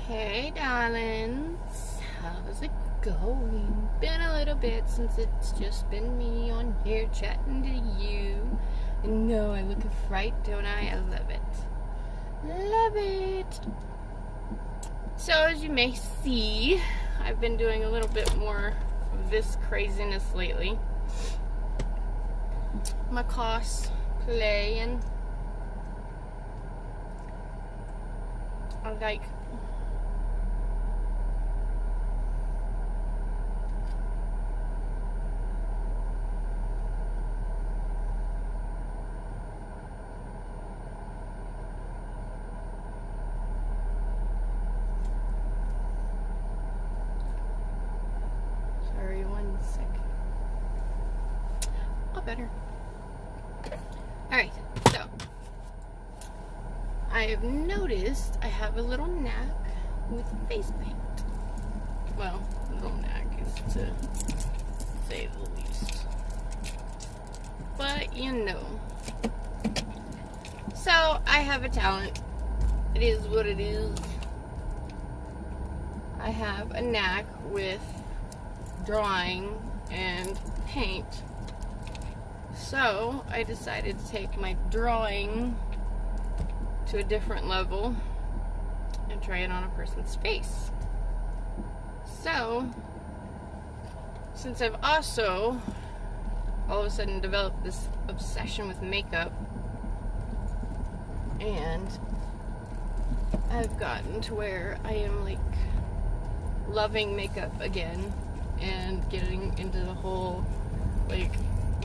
Hey darlings, how's it going? Been a little bit since it's just been me on here chatting to you. And no, I look a fright, don't I? I love it. Love it. So as you may see, I've been doing a little bit more of this craziness lately. My cosplay, and I like sorry, 1 second. Oh, better. Alright, so I have noticed I have a little knack with face paint. Well, a little knack is to say the least. But you know. So I have a talent. It is what it is. I have a knack with drawing and paint. So I decided to take my drawing to a different level and try it on a person's face. So, since I've also all of a sudden developed this obsession with makeup, and I've gotten to where I am like loving makeup again and getting into the whole like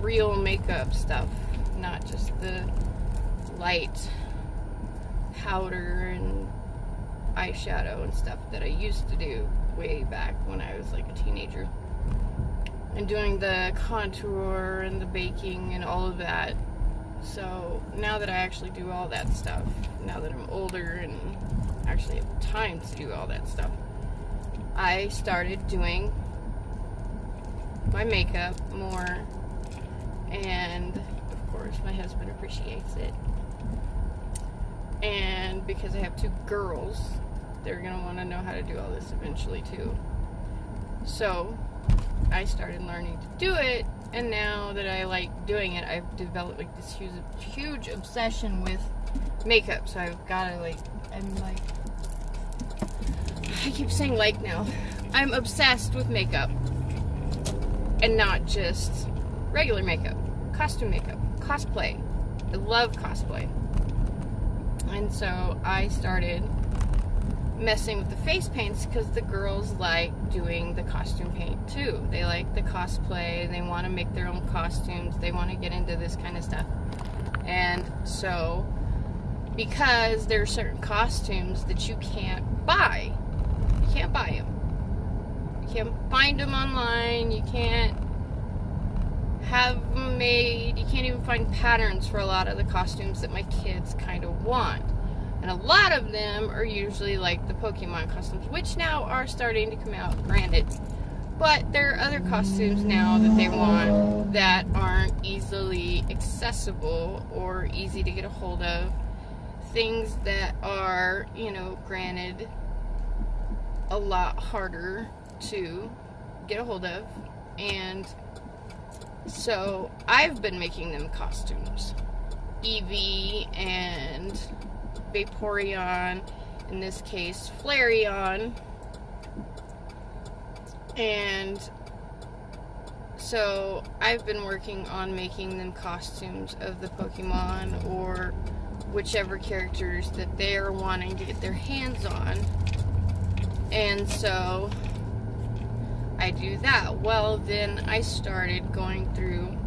real makeup stuff, not just the light powder and eyeshadow and stuff that I used to do way back when I was like a teenager, and doing the contour and the baking and all of that. So now that I actually do all that stuff, now that I'm older and actually have time to do all that stuff, I started doing my makeup more, and of course my husband appreciates it. And because I have 2 girls, they're going to want to know how to do all this eventually too. So I started learning to do it, and now that I like doing it, I've developed like this huge obsession with makeup. So I've got to I keep saying like now. I'm obsessed with makeup. And not just regular makeup, costume makeup, cosplay. I love cosplay. And so I started messing with the face paints because the girls like doing the costume paint too. They like the cosplay, they want to make their own costumes, they want to get into this kind of stuff. And so, because there are certain costumes that you can't buy, you can't buy them. You can't find them online, you can't have them made, you can't even find patterns for a lot of the costumes that my kids kind of want. And a lot of them are usually like the Pokemon costumes, which now are starting to come out, granted. But there are other costumes now that they want that aren't easily accessible or easy to get a hold of. Things that are, granted, a lot harder to get a hold of. And so I've been making them costumes. Eevee and Vaporeon, in this case Flareon. And so I've been working on making them costumes of the Pokemon or whichever characters that they're wanting to get their hands on. And so I do that. Well, then I started going through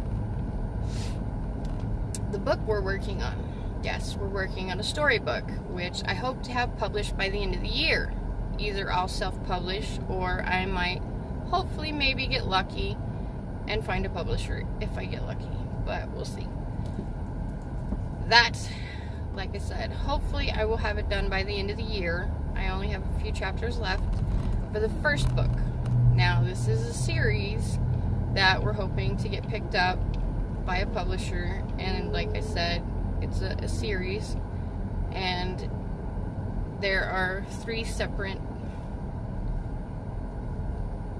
the book we're working on. Yes, we're working on a storybook, which I hope to have published by the end of the year. Either I'll self-publish, or I might hopefully maybe get lucky and find a publisher if I get lucky, but we'll see. That, like I said, hopefully I will have it done by the end of the year. I only have a few chapters left for the first book. Now, this is a series that we're hoping to get picked up by a publisher, and like I said, it's a series, and there are 3 separate,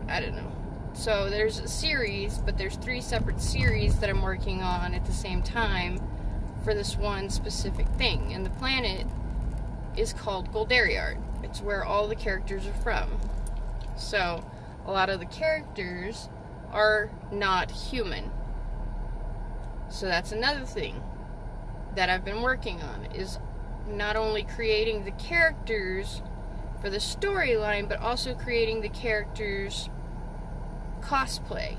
I don't know. So there's a series, but there's 3 separate series that I'm working on at the same time for this one specific thing. And the planet is called Goldariart. It's where all the characters are from. So a lot of the characters are not human. So that's another thing that I've been working on, is not only creating the characters for the storyline, but also creating the characters cosplay,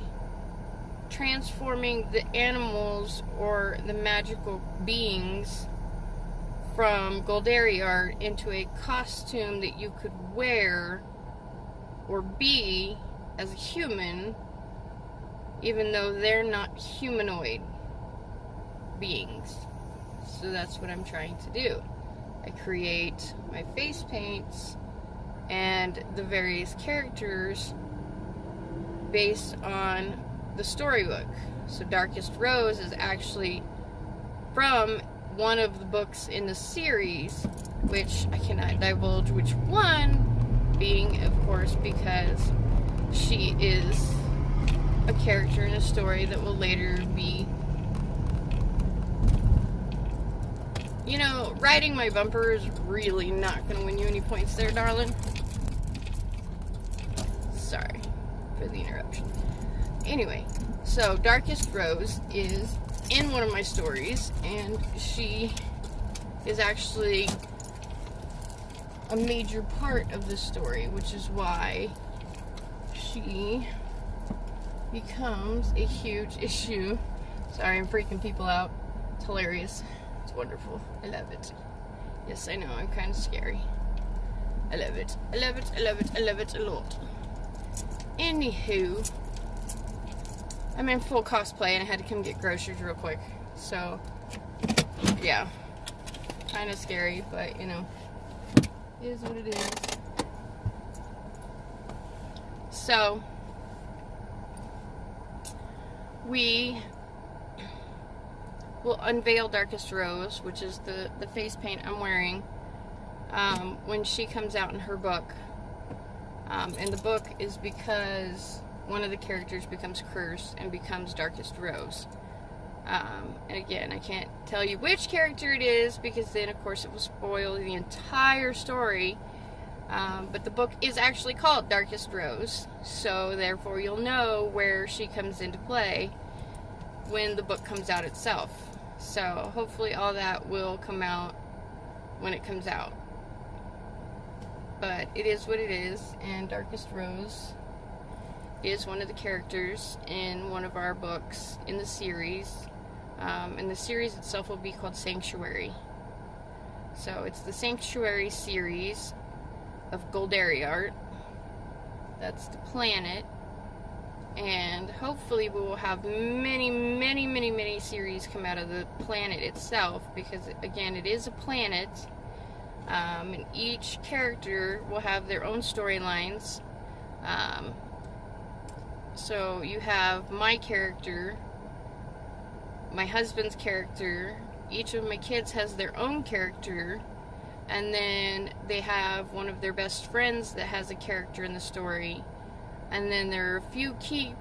transforming the animals or the magical beings from Goldariart into a costume that you could wear or be as a human, even though they're not humanoid beings. So that's what I'm trying to do. I create my face paints and the various characters based on the storybook. So Darkest Rose is actually from one of the books in the series, which I cannot divulge which one, being, of course, because she is a character in a story that will later be, you know, riding my bumper is really not going to win you any points there, darling. Sorry for the interruption. Anyway, so Darkest Rose is in one of my stories, and she is actually a major part of the story, which is why she becomes a huge issue. Sorry, I'm freaking people out. It's hilarious. It's wonderful. I love it. Yes, I know, I'm kind of scary. I love it. I love it. I love it. I love it a lot. Anywho, I'm in full cosplay and I had to come get groceries real quick. So, yeah. Kind of scary, but, you know, it is what it is. So, we will unveil Darkest Rose, which is the face paint I'm wearing, when she comes out in her book. And the book is because one of the characters becomes cursed and becomes Darkest Rose. And again, I can't tell you which character it is, because then of course it will spoil the entire story. But the book is actually called Darkest Rose, so therefore you'll know where she comes into play when the book comes out itself. So hopefully all that will come out when it comes out. But it is what it is, and Darkest Rose is one of the characters in one of our books in the series. And the series itself will be called Sanctuary. So it's the Sanctuary series of Goldariart. That's the planet. And hopefully we will have many series come out of the planet itself, because again, it is a planet. And each character will have their own storylines. So you have my character, my husband's character, each of my kids has their own character, and then they have one of their best friends that has a character in the story, and then there are a few key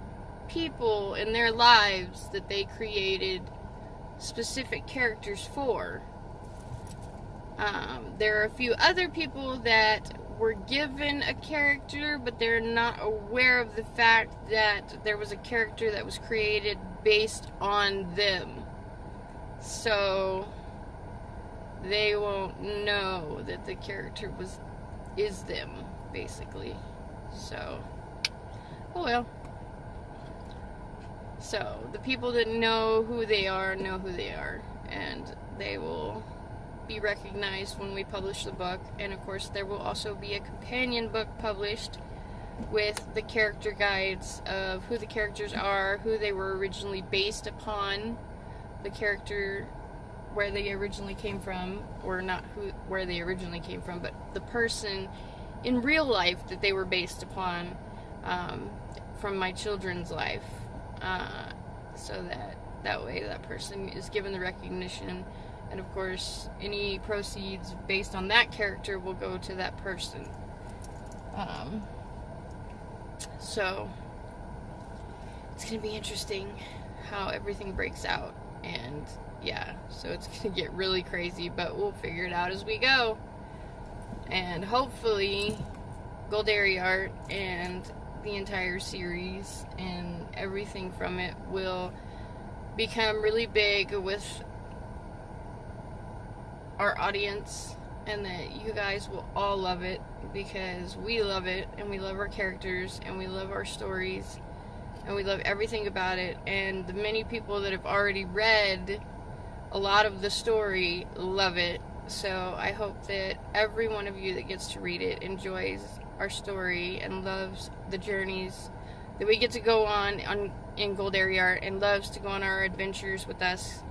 people in their lives that they created specific characters for. There are a few other people that were given a character, but they're not aware of the fact that there was a character that was created based on them. So they won't know that the character is them, basically. So, oh well. So the people that know who they are, and they will be recognized when we publish the book. And of course there will also be a companion book published with the character guides of who the characters are, who they were originally based upon, the character, where they originally came from, or not where they originally came from, but the person in real life that they were based upon, from my children's life, so that way that person is given the recognition And of course, any proceeds based on that character will go to that person. So it's gonna be interesting how everything breaks out. And yeah, so it's gonna get really crazy, but we'll figure it out as we go. And hopefully Goldari Art and the entire series and everything from it will become really big with our audience, and that you guys will all love it, because we love it, and we love our characters, and we love our stories, and we love everything about it. And the many people that have already read a lot of the story love it. So I hope that every one of you that gets to read it enjoys our story and loves the journeys that we get to go on in Goldari Art, and loves to go on our adventures with us.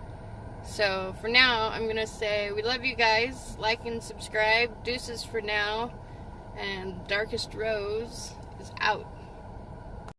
So for now, I'm gonna say we love you guys. Like and subscribe. Deuces for now. And Darkest Rose is out.